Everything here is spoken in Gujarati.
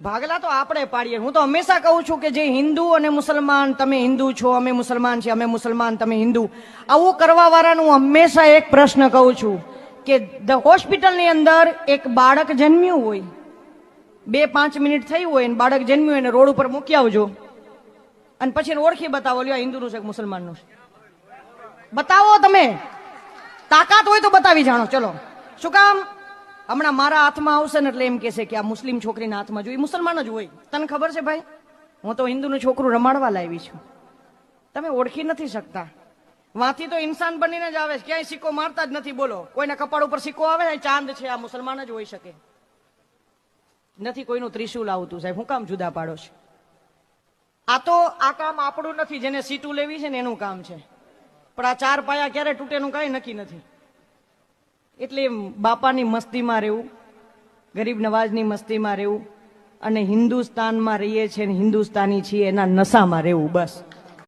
ભાગલા તો આપણે પાડીએ. હું તો હંમેશા કહું છું કે જે હિન્દુ અને મુસલમાન, તમે હિન્દુ છો અમે મુસલમાન છીએ, અમે મુસલમાન તમે હિન્દુ, આવું કરવા વાળાનું હું હંમેશા એક પ્રશ્ન કહું છું કે હોસ્પિટલની અંદર એક બાળક જન્મ્યું હોય, 2-5 મિનિટ થઈ હોય અને બાળક જન્મ્યું એને રોડ ઉપર મૂકી આવજો અને પછી ઓળખી બતાવો, લ્યો હિન્દુનું છે કે મુસલમાનનું છે, બતાવો. તમે તાકાત હોય તો બતાવી જાણો. ચલો, શું કામ? હમણાં મારા હાથમાં આવશે ને એટલે એમ કહેશે કે આ મુસ્લિમ છોકરીના હાથમાં જોઈએ, મુસલમાન જ હોય. તને ખબર છે ભાઈ, હું તો હિન્દુનું છોકરું રમાડવા લાવી છું. તમે ઓળખી નથી શકતા. વાંથી તો ઇન્સાન બનીને જ આવે છે, ક્યાંય સિક્કો મારતા જ નથી. બોલો, કોઈના કપાળ ઉપર સિક્કો આવે ચાંદ છે, આ મુસલમાન જ હોઈ શકે. નથી કોઈનું ત્રિશુલ આવતું. સાહેબ, હું કામ જુદા પાડો છે? આ કામ આપણું નથી. જેને સીટું લેવી છે ને એનું કામ છે, પણ આ 4 પાયા ક્યારે તૂટે એનું કઈ નક્કી નથી. એટલે બાપાની મસ્તીમાં રહેવું, ગરીબ નવાજની મસ્તીમાં રહેવું અને હિન્દુસ્તાનમાં રહીએ છીએ, હિન્દુસ્તાની છીએ એના નશામાં રહેવું, બસ.